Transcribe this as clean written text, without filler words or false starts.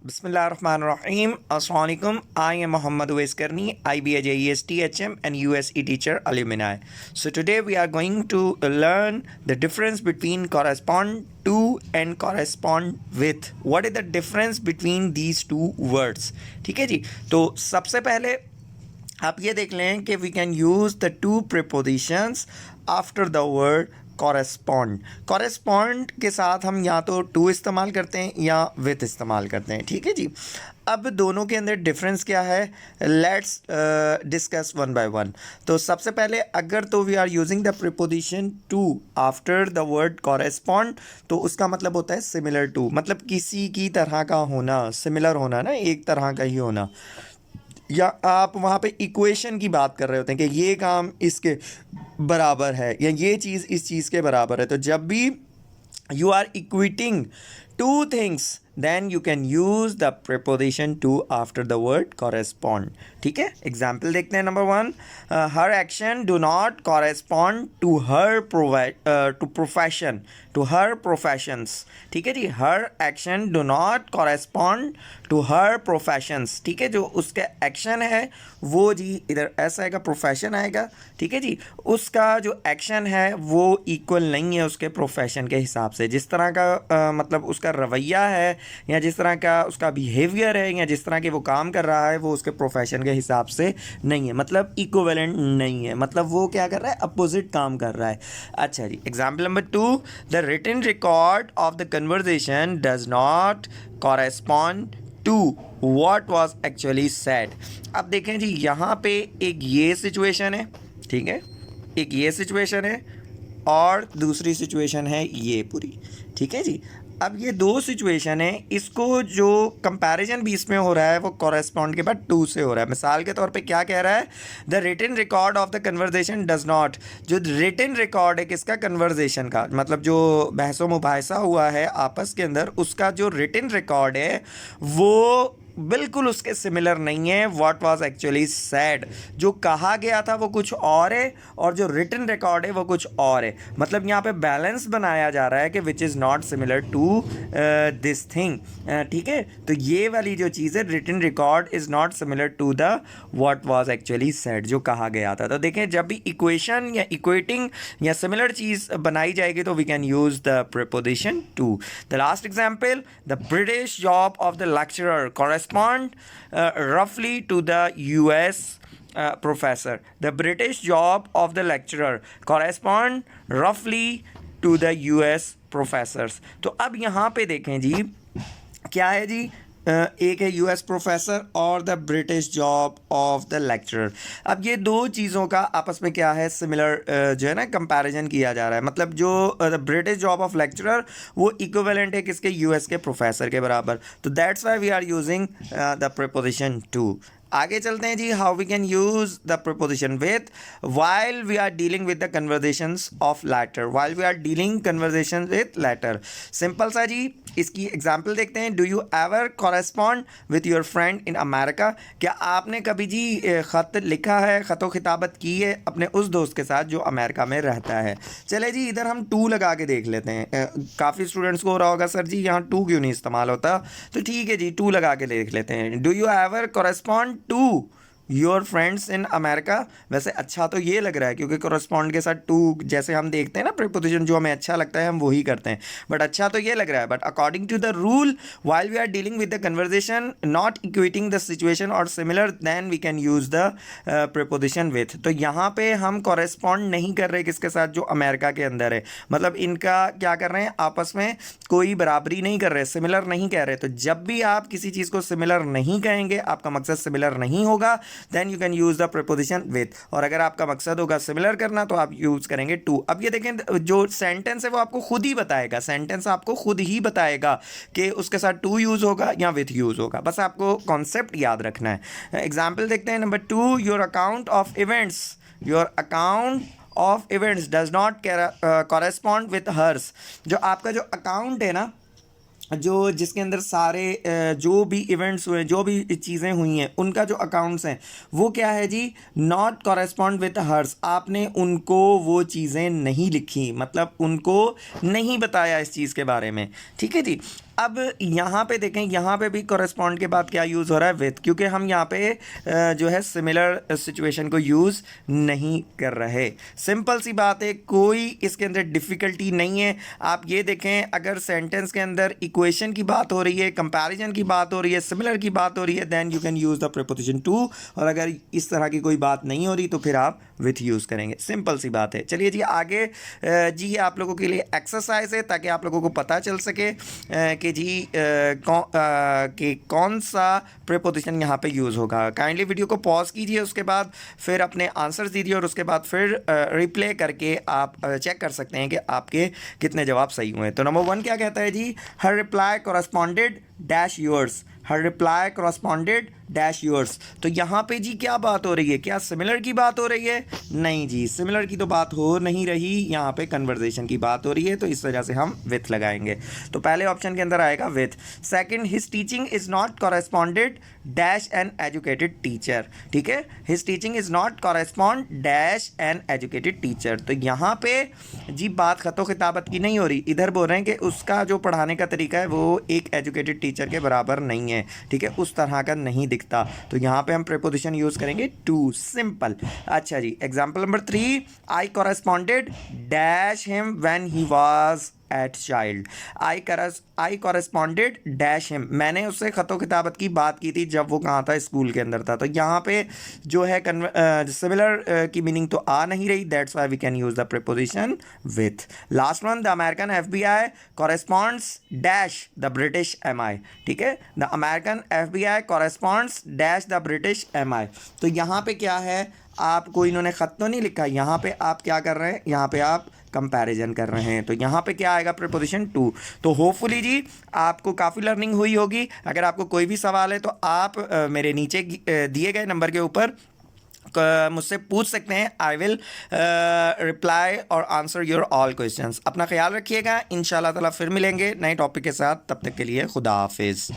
Bismillahirrahmanirrahim. Assalamu alaikum. I am Muhammad Uwais Karni, IB JES THM and USE teacher alumni. So today we are going to learn the difference between correspond to and correspond with. What is the difference between these two words? ठीक है जी. तो सबसे पहले आप ये देख लें कि we can use the two prepositions after the word correspond के साथ हम या तो टू इस्तेमाल करते हैं या विथ इस्तेमाल करते हैं. ठीक है जी. अब दोनों के अंदर डिफरेंस क्या है, let's discuss one by one. तो सबसे पहले अगर तो we are using the preposition to after the word correspond, तो उसका मतलब होता है सिमिलर टू, मतलब किसी की तरह का होना, सिमिलर होना ना, एक तरह का ही होना. या आप वहाँ पे इक्वेशन की बात कर रहे होते हैं कि ये काम इसके बराबर है या ये चीज़ इस चीज़ के बराबर है. तो जब भी you are equating two things then you can use the preposition to after the word correspond. ठीक है. एग्जाम्पल देखते हैं. Number one, her action do not correspond to her to profession, to her professions. ठीक है जी. her action do not correspond to her professions. ठीक है. जो उसके एक्शन है वो जी इधर ऐसा आएगा, प्रोफेशन आएगा. ठीक है जी. उसका जो एक्शन है वो इक्वल नहीं है उसके प्रोफेशन के हिसाब से. जिस तरह का मतलब उसका रवैया है या जिस तरह का उसका बिहेवियर है या जिस तरह के वो काम कर रहा है वो उसके प्रोफेशन के हिसाब से नहीं है, मतलब इक्विवेलेंट नहीं है, मतलब वो क्या कर रहा है, अपोजिट काम कर रहा है. अच्छा जी. Example number two, the written record of the conversation does not correspond to what was actually said. अब देखें जी, यहाँ पे एक ये सिचुएशन है, ठीक है, एक ये सिचुएशन है और दूसरी सिचुएशन है ये पूरी. ठीक है जी. अब ये दो सिचुएशन है, इसको जो कंपैरिजन भी इसमें हो रहा है वो कॉरेस्पॉन्ड के बाद टू से हो रहा है. मिसाल के तौर पे क्या कह रहा है, the written record of the conversation does not. जो रिटन रिकॉर्ड है किसका, कन्वर्जेशन का, मतलब जो बहस व मुबाहिसा हुआ है आपस के अंदर, उसका जो रिटन रिकॉर्ड है वो बिल्कुल उसके सिमिलर नहीं है व्हाट वाज एक्चुअली सेड. जो कहा गया था वो कुछ और है और जो रिटन रिकॉर्ड है वो कुछ और है. मतलब यहाँ पे बैलेंस बनाया जा रहा है कि which is not similar to this thing. ठीक है. तो ये वाली जो चीज़ है, written record is not similar to the what was actually said, जो कहा गया था. तो देखें, जब भी इक्वेशन या इक्वेटिंग या सिमिलर चीज़ बनाई जाएगी तो we can use the preposition to. The last example, the British job of the lecturer correspond roughly to the US professor. The British job of the lecturer correspond roughly to the US professors. तो अब यहाँ पे देखें जी, क्या है जी, एक है US professor और the British job of the lecturer. अब ये दो चीज़ों का आपस में क्या है, सिमिलर जो है ना, कंपैरिजन किया जा रहा है. मतलब जो the British job of lecturer वो इक्विवेलेंट है किसके, यूएस के प्रोफेसर के बराबर. तो that's why we are using the preposition to. आगे चलते हैं जी. How we can use the preposition with while we are dealing with the conversations of letter. While we are dealing conversation with letter. Simple सा जी. इसकी example देखते हैं. Do you ever correspond with your friend in America. क्या आपने कभी जी ख़त लिखा है, ख़तो खिताबत की है अपने उस दोस्त के साथ जो अमेरिका में रहता है. चले जी, इधर हम टू लगा के देख लेते हैं. काफ़ी स्टूडेंट्स को हो रहा होगा, सर जी यहाँ टू क्यों नहीं इस्तेमाल होता. तो ठीक है जी, टू लगा के देख लेते हैं. Do you ever correspond to your friends in America. वैसे अच्छा तो ये लग रहा है क्योंकि कॉरेस्पॉन्ड के साथ टू जैसे हम देखते हैं ना, प्रीपोजिशन जो हमें अच्छा लगता है हम वही करते हैं, बट अच्छा तो ये लग रहा है. But according to the rule, while we are dealing with the conversation not equating the situation or similar, then we can use the preposition with. तो यहाँ पे हम कॉरेस्पॉन्ड नहीं कर रहे किसके साथ, जो अमेरिका के अंदर है. मतलब इनका क्या कर रहे हैं, आपस में कोई बराबरी नहीं कर रहे, सिमिलर नहीं कह रहे. तो जब भी आप किसी चीज़ को सिमिलर नहीं कहेंगे, आपका मकसद सिमिलर नहीं होगा, then you can use the preposition with. और अगर आपका मकसद होगा सिमिलर करना तो आप यूज़ करेंगे टू. अब ये देखें, जो सेंटेंस है वो आपको खुद ही बताएगा, सेंटेंस आपको खुद ही बताएगा कि उसके साथ टू यूज़ होगा या विथ यूज़ होगा. बस आपको कॉन्सेप्ट याद रखना है. एग्जाम्पल देखते हैं. Number two, your account of events, your account of events does not correspond with hers. जो आपका जो अकाउंट है ना, जो जिसके अंदर सारे जो भी इवेंट्स हुए, जो भी चीज़ें हुई हैं, उनका जो अकाउंट्स हैं वो क्या है जी, नॉट कॉरेस्पॉन्ड विद हर्स. आपने उनको वो चीज़ें नहीं लिखी, मतलब उनको नहीं बताया इस चीज़ के बारे में. ठीक है जी. अब यहाँ पे देखें, यहाँ पे भी कॉरेस्पॉन्ड के बाद क्या यूज़ हो रहा है, विथ, क्योंकि हम यहाँ पे जो है सिमिलर सिचुएशन को यूज़ नहीं कर रहे। सिंपल सी बात है, कोई इसके अंदर डिफ़िकल्टी नहीं है। आप ये देखें, अगर सेंटेंस के अंदर इक्वेशन की बात हो रही है, कंपैरिजन की बात हो रही है, सिमिलर की बात हो रही है, then you can use the preposition to. और अगर इस तरह की कोई बात नहीं हो रही तो फिर आप विथ यूज़ करेंगे। सिंपल सी बात है। चलिए जी आगे, जी आप लोगों के लिए एक्सरसाइज है ताकि आप लोगों को पता चल सके कि जी कि कौन सा प्रीपोजिशन यहाँ पे यूज़ होगा। काइंडली वीडियो को पॉज कीजिए, उसके बाद फिर अपने आंसर्स दीजिए और उसके बाद फिर रिप्ले करके आप चेक कर सकते हैं कि आपके कितने जवाब सही हुए। तो नंबर 1 क्या कहता है जी, हर रिप्लाई कॉरस्पॉन्डेड डैश योर्स। हर रिप्लाई कॉरस्पॉन्डेड डैश योर्स। तो यहाँ पे जी क्या बात हो रही है, क्या सिमिलर की बात हो रही है? नहीं जी, सिमिलर की तो बात हो नहीं रही, यहाँ पे कन्वर्जेशन की बात हो रही है, तो इस वजह से हम विथ लगाएंगे। तो पहले ऑप्शन के अंदर आएगा with. Second, his teaching is not कॉरेस्पॉन्डेड dash an educated teacher. ठीक है, his teaching is not correspond dash an educated teacher. तो यहाँ पे जी बात खतो खिताबत की नहीं हो रही, इधर बोल रहे हैं कि उसका जो पढ़ाने का तरीका है वो एक एजुकेटेड टीचर के बराबर नहीं है। ठीक है, उस तरह का नहीं दिखता। तो यहाँ पे हम प्रीपोजिशन यूज़ करेंगे टू, सिंपल। अच्छा जी, example number 3, I corresponded dash him when he was at child. I corresponded dash him, मैंने उससे ख़तो किताबत की बात की थी जब वो कहाँ था, स्कूल के अंदर था। तो यहाँ पे जो है सिमिलर की मीनिंग तो आ नहीं रही, that's why we can use the preposition with. Last one, the American FBI corresponds dash the British MI। ठीक है, the American FBI corresponds dash the British MI। तो यहाँ पे क्या है, आपको इन्होंने ख़त तो नहीं लिखा, यहाँ पे आप क्या कर रहे हैं, यहाँ पे आप कंपैरिजन कर रहे हैं। तो यहाँ पे क्या आएगा, प्रीपोजिशन टू। तो होपफुली जी आपको काफ़ी लर्निंग हुई होगी। अगर आपको कोई भी सवाल है तो आप मेरे नीचे दिए गए नंबर के ऊपर मुझसे पूछ सकते हैं। आई विल रिप्लाई और आंसर योर ऑल क्वेश्चंस। अपना ख्याल रखिएगा, इंशाल्लाह ताला फिर मिलेंगे नए टॉपिक के साथ। तब तक के लिए खुदा हाफिज़।